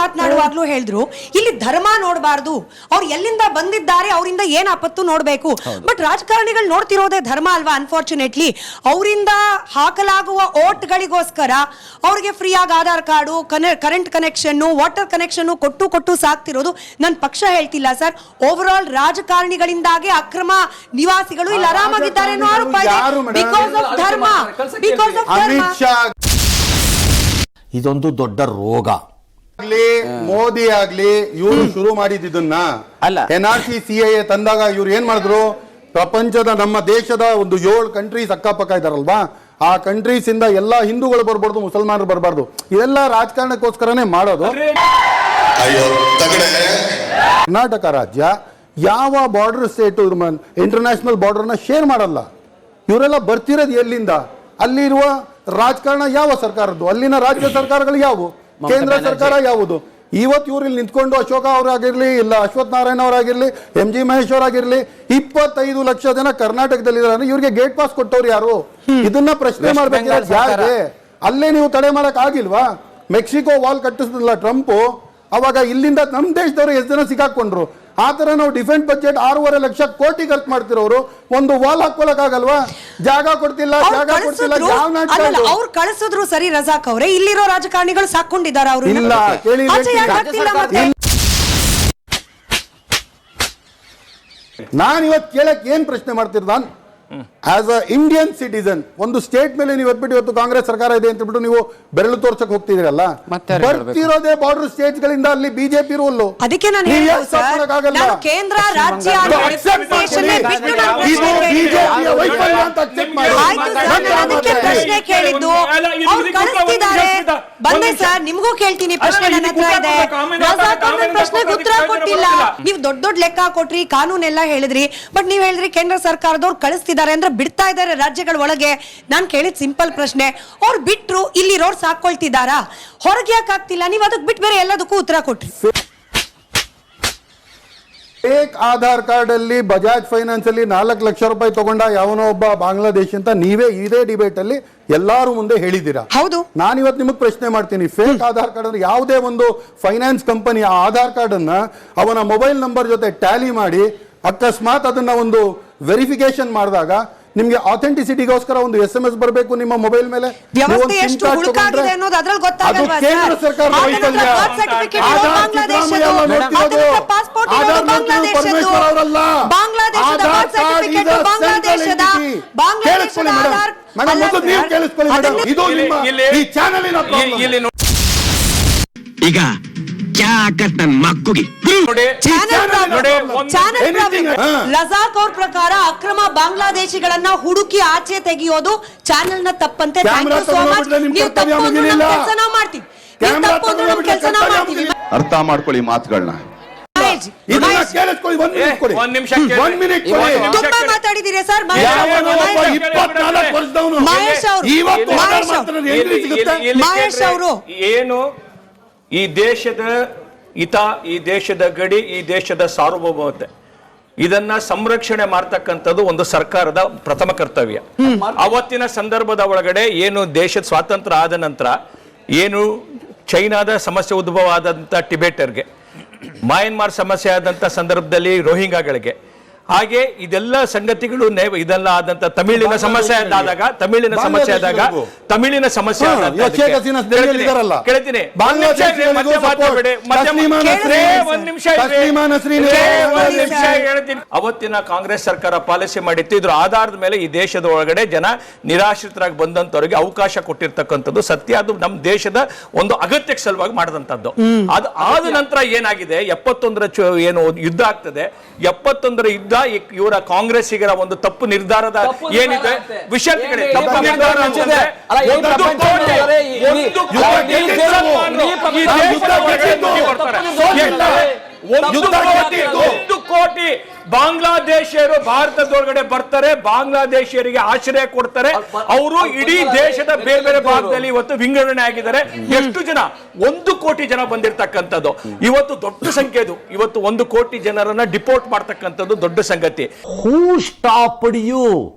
ಮಾತನಾಡುವಾಗ್ಲೂ ಹೇಳಿದ್ರು ಇಲ್ಲಿ ಧರ್ಮ ನೋಡಬಾರ್ದು, ಅವ್ರು ಎಲ್ಲಿಂದ ಬಂದಿದ್ದಾರೆ ಅವರಿಂದ ಏನ್ ಆಪತ್ತು ನೋಡ್ಬೇಕು. ಬಟ್ ರಾಜಕಾರಣಿಗಳು ನೋಡ್ತಿರೋದೇ ಧರ್ಮ ಅಲ್ವಾ? ಅನ್ಫಾರ್ಚುನೇಟ್ಲಿ ಅವರಿಂದ ಹಾಕಲಾಗುವ ಓಟ್ಗಳಿಗೋಸ್ಕರ ಅವ್ರಿಗೆ ಫ್ರೀ ಆಗಿ Aadhaar card, current connection, water connection ಕೊಟ್ಟು ಸಾಕ್ತಿರೋದು ನನ್ನ ಪಕ್ಷ ಹೇಳ್ತಿಲ್ಲ ಸರ್. ಓವರ್ ಆಲ್ ರಾಜಕಾರಣಿಗಳಿಂದಾಗಿ ಅಕ್ರಮ ನಿವಾಸಿಗಳು ಇಲ್ಲಿ ಆರಾಮಾಗಿದ್ದಾರೆ ಅನ್ನೋ ಆರೋಪ ಇದೆ. ಬಿಕಾಸ್ ಆಫ್ ಧರ್ಮ, ಬಿಕಾಸ್ ಆಫ್ ಧರ್ಮ. ಇದೊಂದು ದೊಡ್ಡ ರೋಗ. ಮೋದಿ ಆಗ್ಲಿ ಇವರು ಶುರು ಮಾಡಿದ್ದನ್ನ ಅಲ್ಲ, NRC CAA ತಂದಾಗ ಇವ್ರು ಏನ್ ಮಾಡಿದ್ರು, ಪ್ರಪಂಚದ ನಮ್ಮ ದೇಶದ ಒಂದು 7 ಕಂಟ್ರೀಸ್ ಅಕ್ಕಪಕ್ಕ ಇದಾರಲ್ವಾ, ಆ ಕಂಟ್ರೀಸ್ ಇಂದ ಎಲ್ಲಾ ಹಿಂದೂಗಳು ಬರ್ಬಾರ್ದು, ಮುಸಲ್ಮಾನರು ಬರಬಾರ್ದು, ಇದೆಲ್ಲ ರಾಜಕಾರಣಕ್ಕೋಸ್ಕರನೇ ಮಾಡೋದು. ಕರ್ನಾಟಕ ರಾಜ್ಯ ಯಾವ ಬಾರ್ಡರ್ ಸ್ಟೇಟ್ ಇಂಟರ್ನ್ಯಾಷನಲ್ ಬಾರ್ಡರ್ ನ ಶೇರ್ ಮಾಡಲ್ಲ. ಇವರೆಲ್ಲ ಬರ್ತಿರೋದು ಎಲ್ಲಿಂದ? ಅಲ್ಲಿರುವ ರಾಜಕಾರಣ ಯಾವ ಸರ್ಕಾರದ್ದು? ಅಲ್ಲಿನ ರಾಜ್ಯ ಸರ್ಕಾರಗಳು ಯಾವುವು? ಕೇಂದ್ರ ಸರ್ಕಾರ ಯಾವುದು? ಇವತ್ತು ಇವ್ರು ಇಲ್ಲಿ ನಿಂತ್ಕೊಂಡು ಅಶೋಕ ಅವರಾಗಿರ್ಲಿ, ಇಲ್ಲ ಅಶ್ವಥ್ ನಾರಾಯಣ ಅವರಾಗಿರ್ಲಿ, MG ಮಹೇಶ್ ಅವರಾಗಿರ್ಲಿ, 25 ಲಕ್ಷ ಜನ ಕರ್ನಾಟಕದಲ್ಲಿ ಇದ್ದಾರೆ. ಇವ್ರಿಗೆ ಗೇಟ್ ಪಾಸ್ ಕೊಟ್ಟವ್ರು ಯಾರು? ಇದನ್ನ ಪ್ರಶ್ನೆ ಮಾಡ್ಬೇಕಾದ್ರೆ ಯಾರಿಗೆ? ಅಲ್ಲೇ ನೀವು ತಡೆ ಮಾಡಕ್ ಆಗಿಲ್ವಾ? ಮೆಕ್ಸಿಕೋ ವಾಲ್ ಕಟ್ಟಿಸಿದ್ರಲ್ಲ ಟ್ರಂಪ್, ಅವಾಗ ಇಲ್ಲಿಂದ ನಮ್ಮ ದೇಶದವರು ಎಷ್ಟು ಜನ ಸಿಕ್ಕಾಕೊಂಡ್ರು. ಆ ತರ ನಾವು ಡಿಫೆನ್ಸ್ ಬಜೆಟ್ 6.5 ಲಕ್ಷ ಕೋಟಿ ಖರ್ಚು ಮಾಡ್ತಿರೋರು ಒಂದು ವಾಲ್ ಹಾಕೊಳಕ್ ಆಗಲ್ವಾ? ಜಾಗ ಕೊಡ್ತಿಲ್ಲ, ಜಾಗ ಕೊಡ್ತಿಲ್ಲ. ಅವ್ರು ಕಳಿಸಿದ್ರು ಸರಿ ರಜಾಕ್ ಅವರೇ, ಇಲ್ಲಿರೋ ರಾಜಕಾರಣಿಗಳು ಸಾಕೊಂಡಿದ್ದಾರೆ. ಅವರು ಇಲ್ಲ ಕೇಳಿ, ನಾನು ಇವತ್ತು ಕೇಳಕ್ ಏನ್ ಪ್ರಶ್ನೆ ಮಾಡ್ತಿರ್, ನಾನು ಆಸ್ ಅ ಇಂಡಿಯನ್ ಸಿಟಿಸನ್ ಒಂದು ಸ್ಟೇಟ್ ಮೇಲೆ ನೀವು ಇವತ್ತು ಕಾಂಗ್ರೆಸ್ ಸರ್ಕಾರ ಇದೆ ಅಂತ ಬಿಟ್ಟು ನೀವು ಬೆರಳು ತೋರ್ಸಕ್ ಹೋಗ್ತಿದ್ದೀರಲ್ಲ, ಬರ್ತಿರೋದೇ ಬಾರ್ಡರ್ ಸ್ಟೇಟ್ಸ್ ಗಳಿಂದ, ಅಲ್ಲಿ ಬಿಜೆಪಿ ರೂಲ್. ಅದಕ್ಕೆ ನಾನು ಕೇಂದ್ರ ರಾಜ್ಯ ಪ್ರಶ್ನೆ ಕೇಳಿದ್ದು ಅವ್ರು ಕಳಿಸ್ತಿದ್ದಾರೆ. ಬಂದೆ ಸರ್, ನಿಮ್ಗೂ ಕೇಳ್ತೀನಿ ಪ್ರಶ್ನೆ, ನನ್ನ ಹತ್ರ ಇದೆ. ಪ್ರಶ್ನೆಗೆ ಉತ್ತರ ಕೊಟ್ಟಿಲ್ಲ. ನೀವು ದೊಡ್ಡ ಲೆಕ್ಕ ಕೊಟ್ರಿ, ಕಾನೂನೆಲ್ಲ ಹೇಳಿದ್ರಿ, ಬಟ್ ನೀವ್ ಹೇಳಿದ್ರಿ ಕೇಂದ್ರ ಸರ್ಕಾರದವ್ರು ಕಳಿಸ್ತಿದ್ದಾರೆ ಅಂದ್ರೆ ಬಿಡ್ತಾ ಇದ್ದಾರೆ ರಾಜ್ಯಗಳ ಒಳಗೆ. ನಾನ್ ಕೇಳಿದ ಸಿಂಪಲ್ ಪ್ರಶ್ನೆ, ಅವ್ರು ಬಿಟ್ರು, ಇಲ್ಲಿ ರೋಡ್ ಸಾಕೊಳ್ತಿದ್ದಾರಾ? ಹೊರಗೆ ಯಾಕೆ ಆಗ್ತಿಲ್ಲ? ನೀವು ಅದಕ್ಕೆ ಬಿಟ್ಟು ಬೇರೆ ಎಲ್ಲದಕ್ಕೂ ಉತ್ತರ ಕೊಟ್ರಿ. ಫೇಕ್ ಆಧಾರ್ ಕಾರ್ಡ್ ಅಲ್ಲಿ ಬಜಾಜ್ ಫೈನಾನ್ಸ್ ಅಲ್ಲಿ 4 ಲಕ್ಷ ರೂಪಾಯಿ ತಗೊಂಡ ಯಾವನೋ ಒಬ್ಬ ಬಾಂಗ್ಲಾದೇಶ್ ಅಂತ ನೀವೇ ಇದೇ ಡಿಬೇಟ್ ಅಲ್ಲಿ ಎಲ್ಲಾರು ಮುಂದೆ ಹೇಳಿದ್ದೀರಾ. ಹೌದು. ನಾನು ಇವತ್ತು ನಿಮಗೆ ಪ್ರಶ್ನೆ ಮಾಡ್ತೀನಿ, ಫೇಕ್ ಆಧಾರ್ ಕಾರ್ಡ್ ಅಂದ್ರೆ ಯಾವುದೇ ಒಂದು ಫೈನಾನ್ಸ್ ಕಂಪನಿ ಆ ಆಧಾರ್ ಕಾರ್ಡ್ ಅನ್ನ ಅವನ ಮೊಬೈಲ್ ನಂಬರ್ ಜೊತೆ ಟ್ಯಾಲಿ ಮಾಡಿ ಅಕಸ್ಮಾತ್ ಅದನ್ನ ಒಂದು ವೆರಿಫಿಕೇಶನ್ ಮಾಡಿದಾಗ ನಿಮ್ಗೆ ಅಥೆಂಟಿಸಿಟಿಗೋಸ್ಕರ ಒಂದು SMS ಬರಬೇಕು ನಿಮ್ಮ ಮೊಬೈಲ್ ಮೇಲೆ. ವ್ಯವಸ್ಥೆ ಎಷ್ಟು ಹುಡುಕಾಗಿದೆ ಅನ್ನೋದು ಅದ್ರಲ್ಲಿ ಗೊತ್ತಾಗಲ್ವಾ? ಕೇಂದ್ರ ಸರ್ಕಾರ ಈಗ ರಜಾಕ್ ಅವ್ರ ಪ್ರಕಾರ ಅಕ್ರಮ ಬಾಂಗ್ಲಾದೇಶಿಗಳನ್ನ ಹುಡುಕಿ ಆಚೆ ತೆಗೆಯೋದು ಚಾನೆಲ್ ನ ತಪ್ಪಂತೆ. ಅರ್ಥ ಮಾಡ್ಕೊಳ್ಳಿ ಮಾತುಗಳನ್ನ. ತುಂಬಾ ಮಾತಾಡಿದ್ದೀರಿ ಸರ್ ಮಹೇಶ್ ಅವರು. ಏನು ಈ ದೇಶದ ಹಿತ, ಈ ದೇಶದ ಗಡಿ, ಈ ದೇಶದ ಸಾರ್ವಭೌಮತೆ, ಇದನ್ನ ಸಂರಕ್ಷಣೆ ಮಾಡ್ತಕ್ಕಂಥದ್ದು ಒಂದು ಸರ್ಕಾರದ ಪ್ರಥಮ ಕರ್ತವ್ಯ. ಅವತ್ತಿನ ಸಂದರ್ಭದ ಒಳಗಡೆ ಏನು ದೇಶದ ಸ್ವಾತಂತ್ರ್ಯ ಆದ ನಂತರ ಏನು ಚೈನಾದ ಸಮಸ್ಯೆ ಉದ್ಭವ ಆದಂತ ಟಿಬೆಟರ್ಗೆ, ಮಯನ್ಮಾರ್ ಸಮಸ್ಯೆ ಆದಂತ ಸಂದರ್ಭದಲ್ಲಿ ರೋಹಿಂಗಾಗಳಿಗೆ, ಹಾಗೆ ಇದೆಲ್ಲ ಸಂಗತಿಗಳು ಇದೆಲ್ಲ ಆದಂತ ತಮಿಳಿನ ಸಮಸ್ಯೆ ಆದಾಗ ಕೇಳ್ತೀನಿ. ಅವತ್ತಿನ ಕಾಂಗ್ರೆಸ್ ಸರ್ಕಾರ ಪಾಲಿಸಿ ಮಾಡಿತ್ತು, ಇದ್ರ ಆಧಾರದ ಮೇಲೆ ಈ ದೇಶದ ಒಳಗಡೆ ಜನ ನಿರಾಶ್ರಿತರಾಗಿ ಬಂದಂತವರಿಗೆ ಅವಕಾಶ ಕೊಟ್ಟಿರ್ತಕ್ಕಂಥದ್ದು ಸತ್ಯ. ಅದು ನಮ್ಮ ದೇಶದ ಒಂದು ಅಗತ್ಯಕ್ಕೆ ಸಲುವಾಗಿ ಮಾಡಿದಂತದ್ದು. ಅದು ಆದ ನಂತರ ಏನಾಗಿದೆ, 71ರ ಏನು ಯುದ್ಧ ಆಗ್ತದೆ, 71ರ ಯುದ್ಧ ಇವರ ಕಾಂಗ್ರೆಸ್ಸಿಗರ ಒಂದು ತಪ್ಪು ನಿರ್ಧಾರದ ಏನಿದೆ ವಿಷಯಗಳೇ ತಪ್ಪು ನಿರ್ಧಾರ ಅಂತಂದ್ರೆ 1 ಕೋಟಿ ಬಾಂಗ್ಲಾದೇಶಿಯರು ಭಾರತದೊಳಗಡೆ ಬರ್ತಾರೆ, ಬಾಂಗ್ಲಾದೇಶಿಯರಿಗೆ ಆಶ್ರಯ ಕೊಡ್ತಾರೆ. ಅವರು ಇಡೀ ದೇಶದ ಬೇರೆ ಬೇರೆ ಭಾಗದಲ್ಲಿ ಇವತ್ತು ವಿಂಗಡಣೆ ಆಗಿದ್ದಾರೆ. ಎಷ್ಟು ಜನ? 1 ಕೋಟಿ ಜನ ಬಂದಿರತಕ್ಕಂಥದ್ದು ಇವತ್ತು ದೊಡ್ಡ ಸಂಖ್ಯೆ. ಇವತ್ತು 1 ಕೋಟಿ ಜನರನ್ನ ಡಿಪೋರ್ಟ್ ಮಾಡ್ತಕ್ಕಂಥದ್ದು ದೊಡ್ಡ ಸಂಗತಿ. ಹೂ ಸ್ಟಾಪ್ಡ್ ಯು?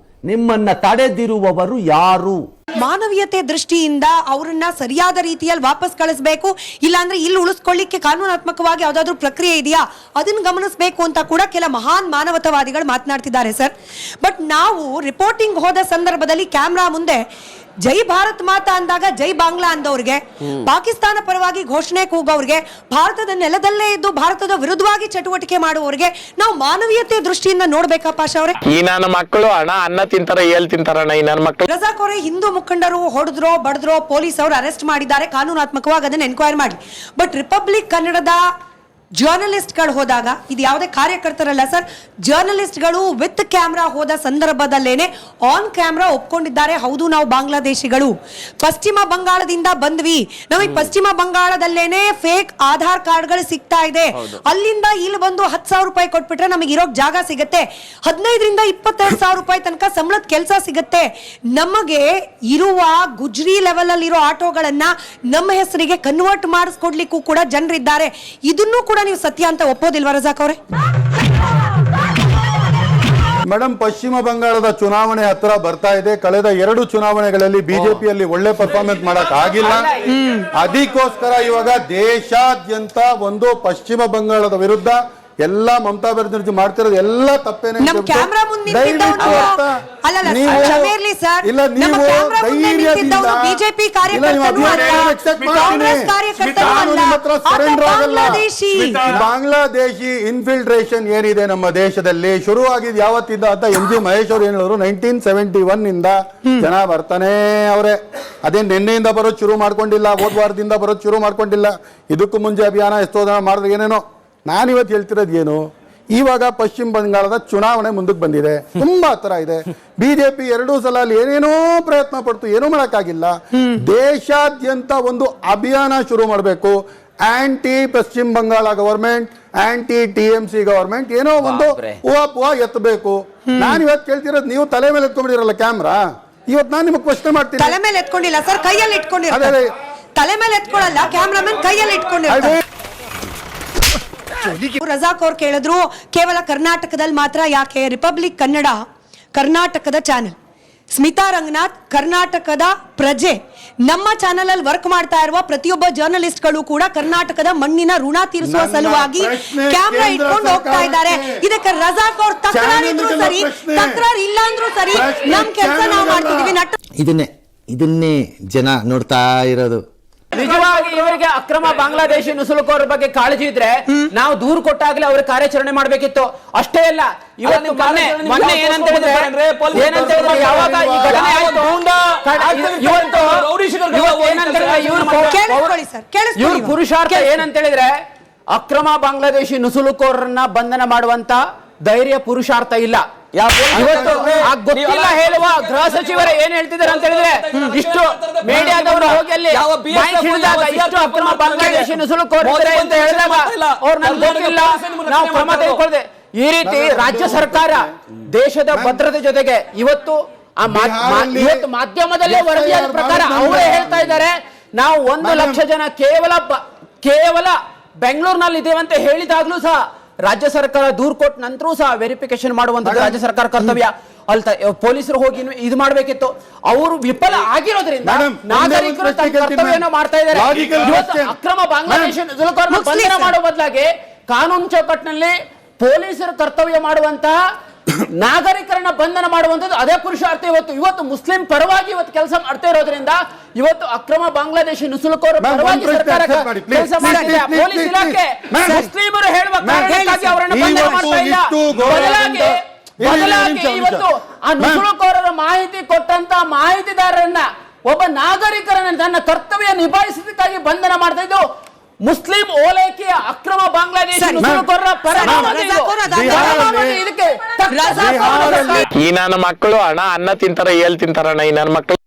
ನಿಮ್ಮನ್ನ ತಡೆದಿರುವವರು ಯಾರು? ಮಾನವೀಯತೆ ದೃಷ್ಟಿಯಿಂದ ಅವರನ್ನ ಸರಿಯಾದ ರೀತಿಯಲ್ಲಿ ವಾಪಸ್ ಕಳಿಸ್ಬೇಕು, ಇಲ್ಲಾಂದ್ರೆ ಇಲ್ಲಿ ಉಳಿಸ್ಕೊಳ್ಳಿಕ್ಕೆ ಕಾನೂನಾತ್ಮಕವಾಗಿ ಯಾವ್ದಾದ್ರು ಪ್ರಕ್ರಿಯೆ ಇದೆಯಾ ಅದನ್ನ ಗಮನಿಸಬೇಕು ಅಂತ ಕೂಡ ಕೆಲ ಮಹಾನ್ ಮಾನವತಾವಾದಿಗಳು ಮಾತನಾಡ್ತಿದ್ದಾರೆ ಸರ್. ಬಟ್ ನಾವು ರಿಪೋರ್ಟಿಂಗ್ ಹೋದ ಸಂದರ್ಭದಲ್ಲಿ ಕ್ಯಾಮ್ರಾ ಮುಂದೆ ಜೈ ಭಾರತ್ ಮಾತಾ ಅಂದಾಗ ಜೈ ಬಾಂಗ್ಲಾ ಅಂದವ್ರಿಗೆ, ಪಾಕಿಸ್ತಾನ ಪರವಾಗಿ ಘೋಷಣೆ ಕೂಗೋರ್ಗೆ, ಭಾರತದ ನೆಲದಲ್ಲೇ ಇದ್ದು ಭಾರತದ ವಿರುದ್ಧವಾಗಿ ಚಟುವಟಿಕೆ ಮಾಡುವವರಿಗೆ ನಾವು ಮಾನವೀಯತೆ ದೃಷ್ಟಿಯಿಂದ ನೋಡ್ಬೇಕಾ ಪಾಷ ಅವರೇ? ಈ ನನ್ನ ಮಕ್ಕಳು ಅನ್ನ ತಿಂತಾರ ಏಲ್ ತಿಂತಾರಣ್ಣ ಈ ನನ್ನ ಮಕ್ಕಳು. ರಜಾಕ್ ಅವರೇ, ಹಿಂದೂ ಮುಖಂಡರು ಹೊಡೆದ್ರೋ ಬಡದ್ರೋ ಪೊಲೀಸ್ ಅವರು ಅರೆಸ್ಟ್ ಮಾಡಿದ್ದಾರೆ, ಕಾನೂನಾತ್ಮಕವಾಗಿ ಅದನ್ನ ಎನ್ಕ್ವೈರಿ ಮಾಡಿ. ಬಟ್ ರಿಪಬ್ಲಿಕ್ ಕನ್ನಡದ ಜರ್ನಲಿಸ್ಟ್ಗಳು ಹೋದಾಗ, ಇದು ಯಾವುದೇ ಕಾರ್ಯಕರ್ತರಲ್ಲ ಸರ್, ಜರ್ನಲಿಸ್ಟ್ಗಳು ವಿತ್ ಕ್ಯಾಮ್ರಾ ಹೋದ ಸಂದರ್ಭದಲ್ಲೇನೆ ಆನ್ ಕ್ಯಾಮ್ರಾ ಒಪ್ಕೊಂಡಿದ್ದಾರೆ, ಹೌದು ನಾವು ಬಾಂಗ್ಲಾದೇಶಿಗಳು, ಪಶ್ಚಿಮ ಬಂಗಾಳದಿಂದ ಬಂದ್ವಿ, ನಮಗೆ ಪಶ್ಚಿಮ ಬಂಗಾಳದಲ್ಲೇನೆ ಫೇಕ್ ಆಧಾರ್ ಕಾರ್ಡ್ಗಳು ಸಿಗ್ತಾ ಇದೆ, ಅಲ್ಲಿಂದ ಇಲ್ಲಿ ಬಂದು 10,000 ರೂಪಾಯಿ ಕೊಟ್ಬಿಟ್ರೆ ನಮಗೆ ಇರೋಕ್ ಜಾಗ ಸಿಗತ್ತೆ, 15,000 ರಿಂದ 22,000 ರೂಪಾಯಿ ತನಕ ಸಂಬಳದ ಕೆಲಸ ಸಿಗತ್ತೆ, ನಮಗೆ ಇರುವ ಗುಜ್ರಿ ಲೆವೆಲ್ ಅಲ್ಲಿ ಇರೋ ಆಟೋಗಳನ್ನ ನಮ್ಮ ಹೆಸರಿಗೆ ಕನ್ವರ್ಟ್ ಮಾಡಿಸ್ಕೊಡ್ಲಿಕ್ಕೂ ಕೂಡ ಜನರಿದ್ದಾರೆ. ಇದನ್ನು ಕೂಡ ನೀವು ಸತ್ಯ ಅಂತ ಒಪ್ಪೋದಿಲ್ವಾ ರಜಾಕ್ ಅವರೇ? ಮೇಡಮ್, ಪಶ್ಚಿಮ ಬಂಗಾಳದ ಚುನಾವಣೆ ಹತ್ರ ಬರ್ತಾ ಇದೆ. ಕಳೆದ 2 ಚುನಾವಣೆಗಳಲ್ಲಿ ಬಿಜೆಪಿಯಲ್ಲಿ ಒಳ್ಳೆ ಪರ್ಫಾರ್ಮೆನ್ಸ್ ಮಾಡಕ್ ಆಗಿಲ್ಲ. ಅದಕ್ಕೋಸ್ಕರ ಇವಾಗ ದೇಶಾದ್ಯಂತ ಒಂದು ಪಶ್ಚಿಮ ಬಂಗಾಳದ ವಿರುದ್ಧ ಎಲ್ಲ ಮಮತಾ ಬ್ಯಾನರ್ಜಿ ಮಾಡ್ತಿರೋದು ಎಲ್ಲ ತಪ್ಪೇನೆ. ನಮ್ಮ ಕ್ಯಾಮ್ರಾ ಮುಂದೆ ಬಿಜೆಪಿ ಬಾಂಗ್ಲಾದೇಶಿ ಇನ್ಫಿಲ್ಟ್ರೇಷನ್ ಏನಿದೆ ನಮ್ಮ ದೇಶದಲ್ಲಿ ಶುರು ಆಗಿದ್ ಯಾವತ್ತಿದ್ದ ಅಂತ MG ಮಹೇಶ್ ಅವರು ಏನ್ ಹೇಳಿದ್ರು, 1971 ಇಂದ ಜನ ಬರ್ತಾನೆ ಅವರೇ. ಅದೇ ನಿನ್ನೆಯಿಂದ ಬರೋದು ಶುರು ಮಾಡ್ಕೊಂಡಿಲ್ಲ, ಹೋದ ವಾರದಿಂದ ಬರೋದು ಶುರು ಮಾಡ್ಕೊಂಡಿಲ್ಲ. ಇದಕ್ಕೂ ಮುಂಚೆ ಅಭಿಯಾನ ಎಷ್ಟೋ ಜನ ಮಾಡಿದ್ರೆ ಏನೇನೋ. ನಾನಿವತ್ತು ಹೇಳ್ತಿರೋದು ಏನು, ಇವಾಗ ಪಶ್ಚಿಮ ಬಂಗಾಳದ ಚುನಾವಣೆ ಮುಂದಕ್ಕೆ ಬಂದಿದೆ, ತುಂಬಾ ಹತ್ರ ಇದೆ. ಬಿಜೆಪಿ 2 ಸಲ ಅಲ್ಲಿ ಏನೇನೋ ಪ್ರಯತ್ನ ಪಡ್ತು, ಏನೂ ಮಾಡಕ್ಕಾಗಿಲ್ಲ. ದೇಶಾದ್ಯಂತ ಒಂದು ಅಭಿಯಾನ ಶುರು ಮಾಡಬೇಕು. Anti Paschim Bangala government, anti TMC government ಏನೋ ಒಂದು ಹೂವ ಎತ್ತಬೇಕು. ನಾನು ಇವತ್ತು ಕೇಳ್ತಿರೋದು, ನೀವು ತಲೆ ಮೇಲೆ ಎತ್ಕೊಂಡಿರಲ್ಲ ಕ್ಯಾಮ್ರಾ, ಇವತ್ತು ನಾನು ನಿಮಗೆ ಪ್ರಶ್ನೆ ಮಾಡ್ತೀನಿ. ತಲೆ ಮೇಲೆ ಎತ್ಕೊಂಡಿಲ್ಲ ಸರ್, ಕೈಯಲ್ಲಿ ಇಟ್ಕೊಂಡಿರ್ತಾರೆ. ತಲೆ ಮೇಲೆ ಎತ್ಕೊಳ್ಳಲ್ಲ, ಕ್ಯಾಮ್ರಾಮನ್ ಕೈಯಲ್ಲಿ ಇಟ್ಕೊಂಡಿರ್ತಾರೆ. ರಜಾಕ್ ಅವ್ರು ಕೇಳಿದ್ರು ಕೇವಲ ಕರ್ನಾಟಕದಲ್ಲಿ ಮಾತ್ರ ಯಾಕೆ, ರಿಪಬ್ಲಿಕ್ ಕನ್ನಡ ಕರ್ನಾಟಕದ ಚಾನೆಲ್, ಸ್ಮಿತಾ ರಂಗನಾಥ್ ಕರ್ನಾಟಕದ ಪ್ರಜೆ, ನಮ್ಮ ಚಾನೆಲ್ ಅಲ್ಲಿ ವರ್ಕ್ ಮಾಡ್ತಾ ಇರುವ ಪ್ರತಿಯೊಬ್ಬ ಜರ್ನಲಿಸ್ಟ್ ಗಳು ಕೂಡ ಕರ್ನಾಟಕದ ಮಣ್ಣಿನ ಋಣ ತೀರಿಸುವ ಸಲುವಾಗಿ ಕ್ಯಾಮ್ರಾ ಇಟ್ಕೊಂಡು ಹೋಗ್ತಾ ಇದ್ದಾರೆ. ಇದಕ್ಕೆ ರಜಾಕ್ ಅವ್ರ ತಕರಾರಿದ್ರು ಸರಿ, ತಕರಾರು ಇಲ್ಲ ಅಂದ್ರೂ ಸರಿ, ನಮ್ ಕೆಲಸ ನಾವು ಮಾಡ್ತಿದೀವಿ. ಇದನ್ನೇ ಜನ ನೋಡ್ತಾ ಇರೋದು. ನಿಜವಾಗಿ ಇವರಿಗೆ ಅಕ್ರಮ ಬಾಂಗ್ಲಾದೇಶಿ ನುಸುಳುಕೋರ ಬಗ್ಗೆ ಕಾಳಜಿ ಇದ್ರೆ ನಾವು ದೂರು ಕೊಟ್ಟಾಗಲೇ ಅವ್ರ ಕಾರ್ಯಾಚರಣೆ ಮಾಡಬೇಕಿತ್ತು. ಅಷ್ಟೇ ಅಲ್ಲ, ಇವತ್ತು ಮೊನ್ನೆ ಏನಂತ ಹೇಳಿದ್ರೆ ಯಾವಾಗ ಈ ಘಟನೆ ಆಯ್ತು, ಇವ್ರ ಪುರುಷಾರ್ಥ ಏನಂತ ಹೇಳಿದ್ರೆ ಅಕ್ರಮ ಬಾಂಗ್ಲಾದೇಶಿ ನುಸುಳುಕೋರನ್ನ ಬಂಧನ ಮಾಡುವಂತ ಧೈರ್ಯ ಪುರುಷಾರ್ಥ ಇಲ್ಲ. ಇವತ್ತು ಗೊತ್ತಿಲ್ಲ ಹೇಳುವ ಗೃಹ ಸಚಿವರು ಏನ್ ಹೇಳ್ತಿದ್ದಾರೆ ಅಂತ ಹೇಳಿದ್ರೆ, ಇಷ್ಟು ಮೀಡಿಯಾದವರು ಹೋಗಿ ಅಲ್ಲಿ ಇಷ್ಟು ಅಕ್ರಮ ಬಾಂಗ್ಲಾದೇಶಿ ನುಸುಳುಕೋರಿದ್ದಾರೆ ಅಂತ ಹೇಳಿದಾಗ ಅವ್ರು ನಮ್ಗೆ ಗೊತ್ತಿಲ್ಲ, ನಾವು ಕ್ರಮ ತೆಗೆದುಕೊಳ್ಳದೆ. ಈ ರೀತಿ ರಾಜ್ಯ ಸರ್ಕಾರ ದೇಶದ ಭದ್ರತೆ ಜೊತೆಗೆ ಇವತ್ತು ಮಾಧ್ಯಮದಲ್ಲೇ ವರದಿಯಾದ ಪ್ರಕಾರ ಅವರೇ ಹೇಳ್ತಾ ಇದ್ದಾರೆ, ನಾವು 1 ಲಕ್ಷ ಜನ ಕೇವಲ ಬೆಂಗಳೂರಿನಲ್ಲಿ ಇದ್ದೇವೆ ಅಂತ ಹೇಳಿದಾಗ್ಲೂ ಸಹ ರಾಜ್ಯ ಸರ್ಕಾರ ದೂರು ಕೊಟ್ಟ ನಂತರೂ ಸಹ ವೆರಿಫಿಕೇಶನ್ ಮಾಡುವಂತದ್ದು ರಾಜ್ಯ ಸರ್ಕಾರ ಕರ್ತವ್ಯ. ಅಲ್ಲಿ ಪೊಲೀಸರು ಹೋಗಿ ಇದು ಮಾಡಬೇಕಿತ್ತು. ಅವರು ವಿಫಲ ಆಗಿರೋದ್ರಿಂದ ನಾಗರಿಕರು ತಮ್ಮ ಕರ್ತವ್ಯನ ಮಾಡ್ತಾ ಇದ್ದಾರೆ. ಅಕ್ರಮ ಬಾಂಗ್ಲಾದೇಶಿ ಬಂಧನ ಮಾಡುವ ಬದಲಾಗಿ ಕಾನೂನು ಚೌಕಟ್ಟಿನಲ್ಲಿ ಪೊಲೀಸರು ಕರ್ತವ್ಯ ಮಾಡುವಂತಹ ನಾಗರಿಕರನ್ನ ಬಂಧನ ಮಾಡುವಂತದ್ದು ಅದೇ ಪುರುಷಾರ್ಥ. ಇವತ್ತು ಮುಸ್ಲಿಂ ಪರವಾಗಿ ಇವತ್ತು ಕೆಲಸ ಮಾಡ್ತಾ ಇರೋದ್ರಿಂದ ಇವತ್ತು ಅಕ್ರಮ ಬಾಂಗ್ಲಾದೇಶಿ ನುಸುಳುಕೋರ ಪರವಾಗಿ ಸರ್ಕಾರ ಕೆಲಸ ಮಾಡ್ತಿದೆ. ಪೊಲೀಸ್ ಇಲಾಖೆ ಮುಸ್ಲಿಮರು ಹೇಳುವ ಕಾರಣಕ್ಕಾಗಿ ಅವರನ್ನು ಬಂಧನ ಮಾಡ್ತಾ ಇಲ್ಲ. ಬದಲಾಗಿ ಇವತ್ತು ಆ ನುಸುಳುಕೋರರ ಮಾಹಿತಿ ಕೊಟ್ಟಂತ ಮಾಹಿತಿದಾರರನ್ನ ಒಬ್ಬ ನಾಗರಿಕರನ್ನ ತನ್ನ ಕರ್ತವ್ಯ ನಿಭಾಯಿಸೋದಕ್ಕಾಗಿ ಬಂಧನ ಮಾಡ್ತಾ ಇದ್ದು ಮುಸ್ಲಿಂ ಓಲೈಕೆಯ ಅಕ್ರಮ ಬಾಂಗ್ಲಾದೇಶಿ ನುಸುಳುಕೋರರ ಪರವಾಗಿ ಈ ನನ್ನ ಮಕ್ಕಳು ಅನ್ನ ತಿಂತಾರ ಏಲ್ ತಿಂತಾರಣ್ಣ ಈ ನನ್ನ ಮಕ್ಕಳು.